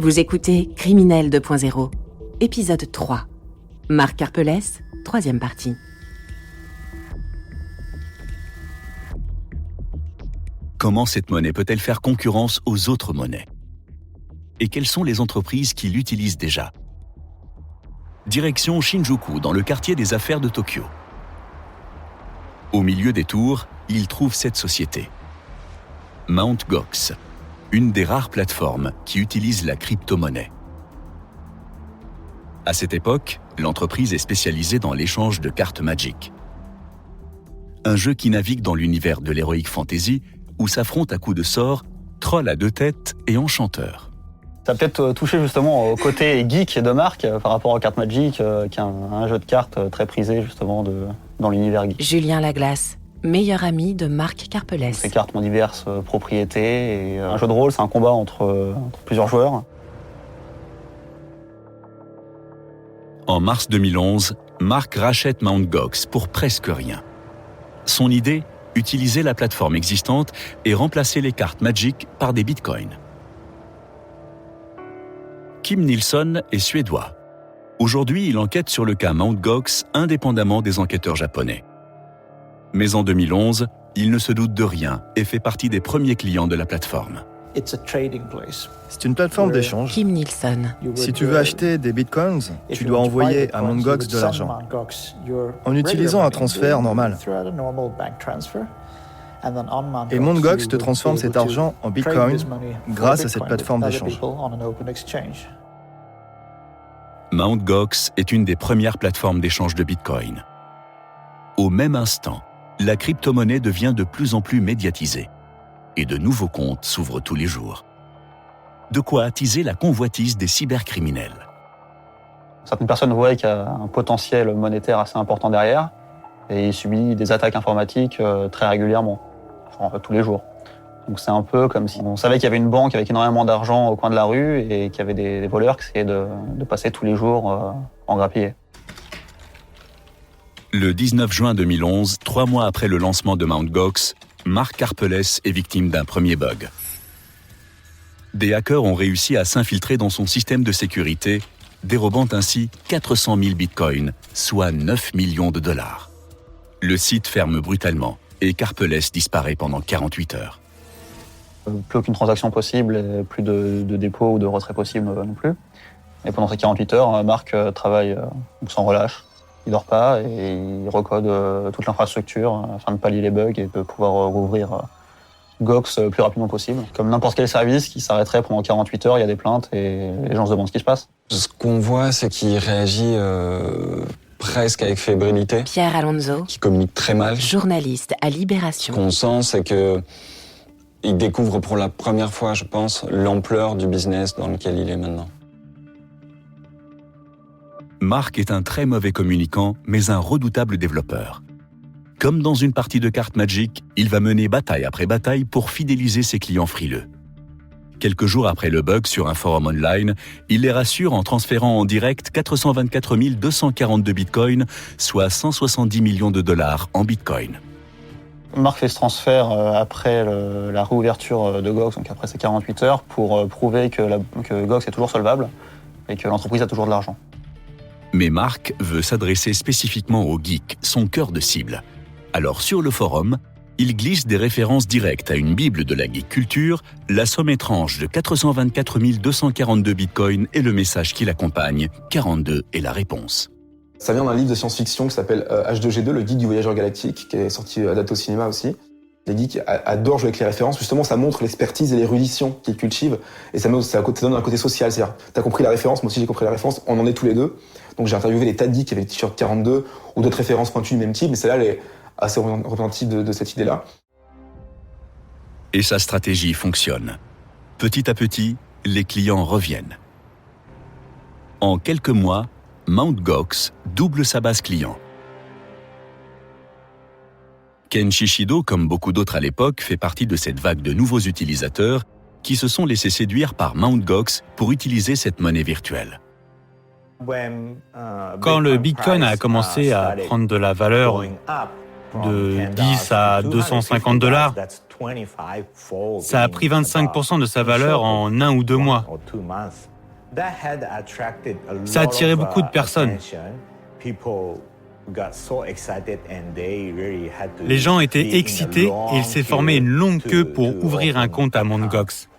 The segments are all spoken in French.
Vous écoutez Criminel 2.0, épisode 3. Marc Karpelès, 3e partie. Comment cette monnaie peut-elle faire concurrence aux autres monnaies? Et quelles sont les entreprises qui l'utilisent déjà? Direction Shinjuku, dans le quartier des affaires de Tokyo. Au milieu des tours, il trouve cette société. Mt. Gox, une des rares plateformes qui utilise la crypto-monnaie. À cette époque, l'entreprise est spécialisée dans l'échange de cartes Magic. Un jeu qui navigue dans l'univers de l'heroic fantasy où s'affrontent à coups de sorts trolls à deux têtes et enchanteurs. Ça a peut-être touché justement au côté geek de Marc par rapport aux cartes Magic, qui est un jeu de cartes très prisé justement dans l'univers geek. Julien Laglace, meilleur ami de Marc Karpelès. Ces cartes ont diverses propriétés et un jeu de rôle, c'est un combat entre plusieurs joueurs. En mars 2011, Marc rachète Mt. Gox pour presque rien. Son idée, utiliser la plateforme existante et remplacer les cartes Magic par des bitcoins. Kim Nilsson est suédois. Aujourd'hui, il enquête sur le cas Mt. Gox indépendamment des enquêteurs japonais. Mais en 2011, il ne se doute de rien et fait partie des premiers clients de la plateforme. C'est une plateforme d'échange. Kim Nilsson. Si tu veux acheter des bitcoins, tu dois envoyer à Mt. Gox de l'argent en utilisant un transfert normal. Et Mt. Gox te transforme cet argent en bitcoin grâce à cette plateforme d'échange. Mt. Gox est une des premières plateformes d'échange de bitcoin. Au même instant, la crypto-monnaie devient de plus en plus médiatisée. Et de nouveaux comptes s'ouvrent tous les jours. De quoi attiser la convoitise des cybercriminels. Certaines personnes voient qu'il y a un potentiel monétaire assez important derrière et il subit des attaques informatiques très régulièrement, genre tous les jours. Donc c'est un peu comme si on savait qu'il y avait une banque avec énormément d'argent au coin de la rue et qu'il y avait des voleurs qui essayaient de passer tous les jours en grappillé. Le 19 juin 2011, 3 mois après le lancement de Mt. Gox, Marc Karpelès est victime d'un premier bug. Des hackers ont réussi à s'infiltrer dans son système de sécurité, dérobant ainsi 400 000 bitcoins, soit 9 millions de dollars. Le site ferme brutalement et Karpelès disparaît pendant 48 heures. Plus aucune transaction possible, et plus de dépôt ou de retrait possible non plus. Et pendant ces 48 heures, Marc travaille sans relâche. Il dort pas et il recode toute l'infrastructure afin de pallier les bugs et de pouvoir rouvrir Gox le plus rapidement possible. Comme n'importe quel service qui s'arrêterait pendant 48 heures, il y a des plaintes et les gens se demandent ce qui se passe. Ce qu'on voit, c'est qu'il réagit presque avec fébrilité. Pierre Alonso, Qui communique très mal. journaliste à Ce Libération. qu'on sent, c'est qu'il découvre pour la première fois, je pense, l'ampleur du business dans lequel il est maintenant. Marc est un très mauvais communicant, mais un redoutable développeur. Comme dans une partie de cartes Magic, il va mener bataille après bataille pour fidéliser ses clients frileux. Quelques jours après le bug sur un forum online, il les rassure en transférant en direct 424 242 bitcoins, soit 170 millions de dollars en bitcoin. Marc fait ce transfert après la réouverture de Gox, donc après ces 48 heures, pour prouver que Gox est toujours solvable et que l'entreprise a toujours de l'argent. Mais Marc veut s'adresser spécifiquement aux geeks, son cœur de cible. Alors sur le forum, il glisse des références directes à une bible de la geek culture, la somme étrange de 424 242 bitcoins et le message qui l'accompagne, 42 est la réponse. Ça vient d'un livre de science-fiction qui s'appelle H2G2, le guide du voyageur galactique, qui est sorti adapté au cinéma aussi. Les geeks adorent jouer avec les références, justement ça montre l'expertise et l'érudition qu'ils cultivent, et ça donne un côté social, c'est-à-dire t'as compris la référence, moi aussi j'ai compris la référence, on en est tous les deux. Donc j'ai interviewé des tas de geeks qui avaient le t-shirt 42 ou d'autres références pointues du même type, mais celle-là elle est assez représentative de cette idée-là. Et sa stratégie fonctionne. Petit à petit, les clients reviennent. En quelques mois, Mt. Gox double sa base client. Ken Shishido, comme beaucoup d'autres à l'époque, fait partie de cette vague de nouveaux utilisateurs qui se sont laissés séduire par Mt. Gox pour utiliser cette monnaie virtuelle. Quand le Bitcoin a commencé à prendre de la valeur de 10 à 250 dollars, ça a pris 25% de sa valeur en 1 ou 2 mois. Ça a attiré beaucoup de personnes. Les gens étaient excités et il s'est formé une longue queue pour ouvrir un compte à Mt. Gox.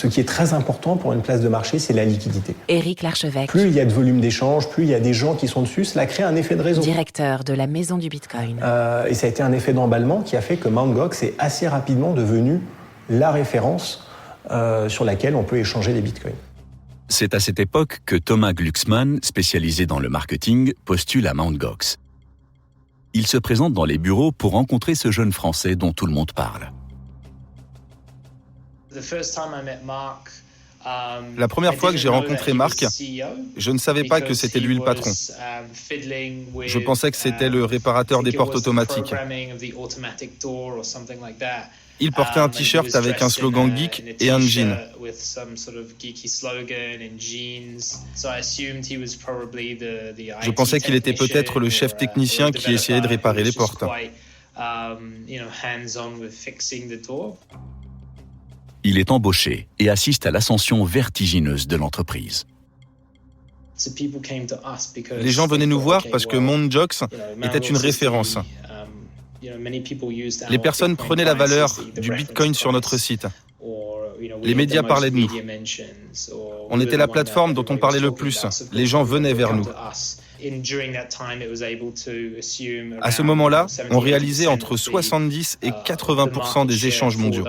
Ce qui est très important pour une place de marché, c'est la liquidité. Éric Larchevêque, Plus il y a de volume d'échange, plus il y a des gens qui sont dessus, cela crée un effet de réseau. directeur de la Maison du Bitcoin. Et ça a été un effet d'emballement qui a fait que Mt. Gox est assez rapidement devenu la référence sur laquelle on peut échanger les bitcoins. C'est à cette époque que Thomas Glucksmann, spécialisé dans le marketing, postule à Mt. Gox. Il se présente dans les bureaux pour rencontrer ce jeune Français dont tout le monde parle. La première fois que j'ai rencontré Mark, je ne savais pas que c'était lui le patron. Je pensais que c'était le réparateur des portes automatiques. Il portait un t-shirt avec un slogan geek et un jean. Je pensais qu'il était peut-être le chef technicien qui essayait de réparer les portes. Il est embauché et assiste à l'ascension vertigineuse de l'entreprise. Les gens venaient nous voir parce que Mt. Gox était une référence. Les personnes prenaient la valeur du Bitcoin sur notre site. Les médias parlaient de nous. On était la plateforme dont on parlait le plus. Les gens venaient vers nous. À ce moment-là, on réalisait entre 70 et 80% des échanges mondiaux.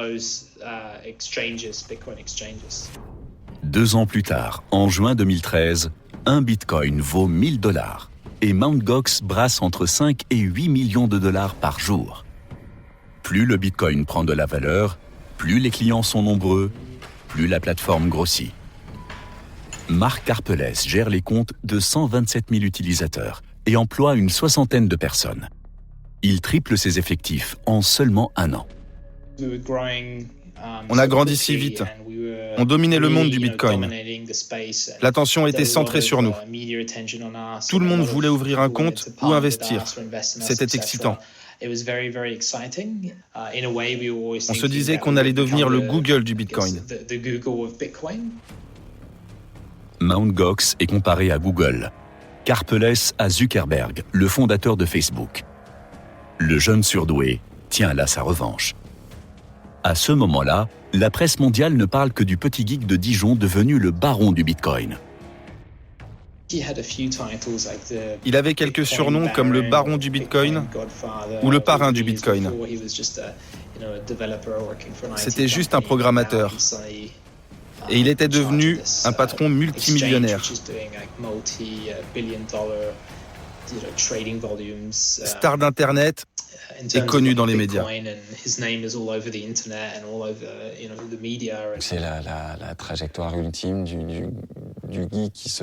2 ans plus tard, en juin 2013, un Bitcoin vaut $1000 et Mt. Gox brasse entre 5 et 8 millions de dollars par jour. Plus le Bitcoin prend de la valeur, plus les clients sont nombreux, plus la plateforme grossit. Marc Karpelès gère les comptes de 127 000 utilisateurs et emploie une 60aine de personnes. Il triple ses effectifs en seulement 1 an. On a grandi si vite. On dominait le monde du Bitcoin. L'attention était centrée sur nous. Tout le monde voulait ouvrir un compte ou investir. C'était excitant. On se disait qu'on allait devenir le Google du Bitcoin. Mt. Gox est comparé à Google, Karpelès à Zuckerberg, le fondateur de Facebook. Le jeune surdoué tient là sa revanche. À ce moment-là, la presse mondiale ne parle que du petit geek de Dijon devenu le baron du Bitcoin. Il avait quelques surnoms comme le baron du Bitcoin ou le parrain du Bitcoin. C'était juste un programmateur. Et il était devenu un patron multimillionnaire. Star d'Internet et connu dans les médias. C'est la trajectoire ultime du geek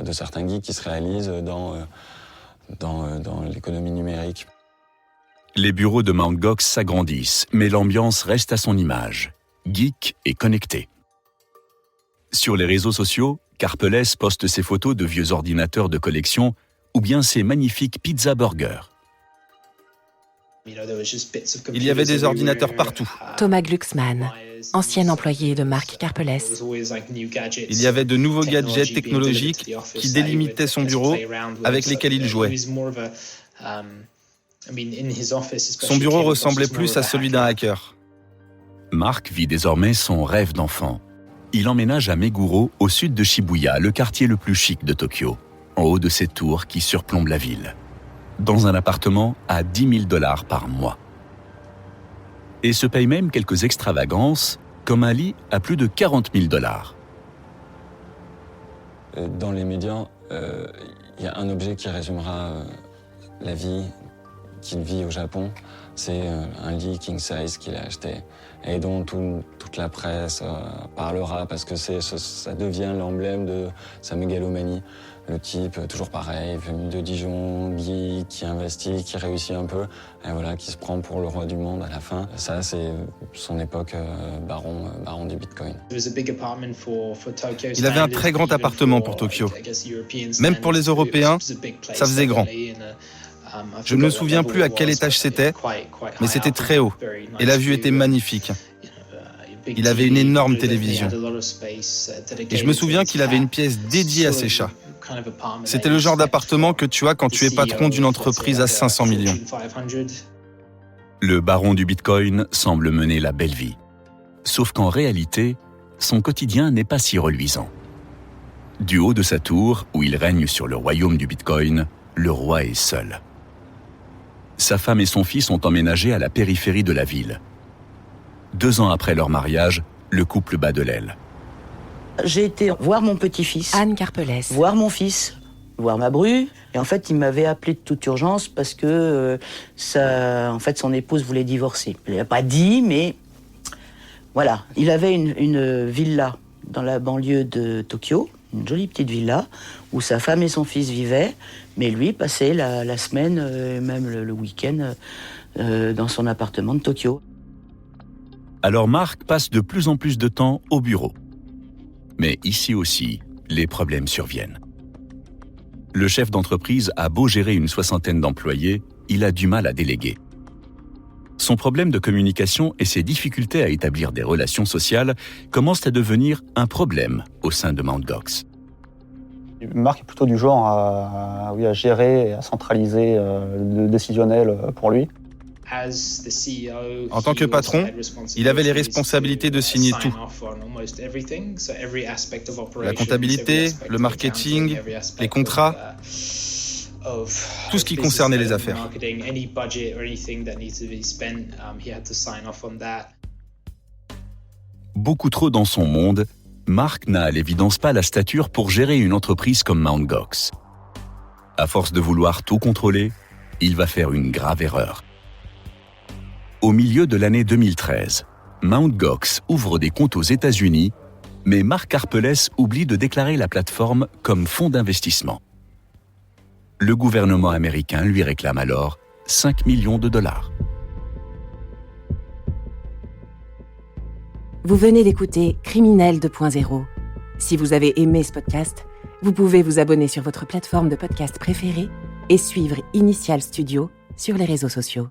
de certains geeks qui se réalisent dans l'économie numérique. Les bureaux de Mt. Gox s'agrandissent, mais l'ambiance reste à son image. Geek et connecté. Sur les réseaux sociaux, Karpelès poste ses photos de vieux ordinateurs de collection ou bien ses magnifiques pizza burgers. Il y avait des ordinateurs partout. Thomas Glucksmann, ancien employé de Marc Karpelès. Il y avait de nouveaux gadgets technologiques qui délimitaient son bureau avec lesquels il jouait. Son bureau ressemblait plus à celui d'un hacker. Marc vit désormais son rêve d'enfant. Il emménage à Meguro, au sud de Shibuya, le quartier le plus chic de Tokyo, en haut de cette tour qui surplombe la ville. Dans un appartement à $10 000 par mois. Et se paye même quelques extravagances, comme un lit à plus de $40 000. Dans les médias, il y a un objet qui résumera la vie qu'il vit au Japon. C'est un lit king size qu'il a acheté et dont toute la presse parlera parce que ça devient l'emblème de sa mégalomanie. Le type, toujours pareil, venu de Dijon, geek, qui investit, qui réussit un peu, et voilà, qui se prend pour le roi du monde à la fin. Ça, c'est son époque baron du Bitcoin. Il avait un très grand appartement pour Tokyo. Même pour les Européens, ça faisait grand. Je ne me souviens plus à quel étage c'était, mais c'était très haut, et la vue était magnifique. Il avait une énorme télévision. Et je me souviens qu'il avait une pièce dédiée à ses chats. C'était le genre d'appartement que tu as quand tu es patron d'une entreprise à 500 millions. Le baron du Bitcoin semble mener la belle vie. Sauf qu'en réalité, son quotidien n'est pas si reluisant. Du haut de sa tour, où il règne sur le royaume du Bitcoin, le roi est seul. Sa femme et son fils ont emménagé à la périphérie de la ville. 2 ans après leur mariage, le couple bat de l'aile. J'ai été voir mon petit-fils, Anne Carpelès. voir mon fils, voir ma bru. Et en fait, il m'avait appelé de toute urgence parce que son épouse voulait divorcer. Il l'a pas dit, mais voilà. Il avait une villa dans la banlieue de Tokyo, une jolie petite villa, où sa femme et son fils vivaient, mais lui passait la semaine, même le week-end, dans son appartement de Tokyo. Alors Marc passe de plus en plus de temps au bureau. Mais ici aussi, les problèmes surviennent. Le chef d'entreprise a beau gérer une 60aine d'employés, il a du mal à déléguer. Son problème de communication et ses difficultés à établir des relations sociales commencent à devenir un problème au sein de Mt. Gox. Marc est plutôt du genre à gérer et à centraliser le décisionnel pour lui. En tant que patron, il avait les responsabilités de signer tout. La comptabilité, le marketing, les contrats, tout ce qui concernait les affaires. Beaucoup trop dans son monde, Marc n'a à l'évidence pas la stature pour gérer une entreprise comme Mt. Gox. À force de vouloir tout contrôler, il va faire une grave erreur. Au milieu de l'année 2013, Mt. Gox ouvre des comptes aux États-Unis, mais Marc Carpelès oublie de déclarer la plateforme comme fonds d'investissement. Le gouvernement américain lui réclame alors 5 millions de dollars. Vous venez d'écouter Criminel 2.0. Si vous avez aimé ce podcast, vous pouvez vous abonner sur votre plateforme de podcast préférée et suivre Initial Studio sur les réseaux sociaux.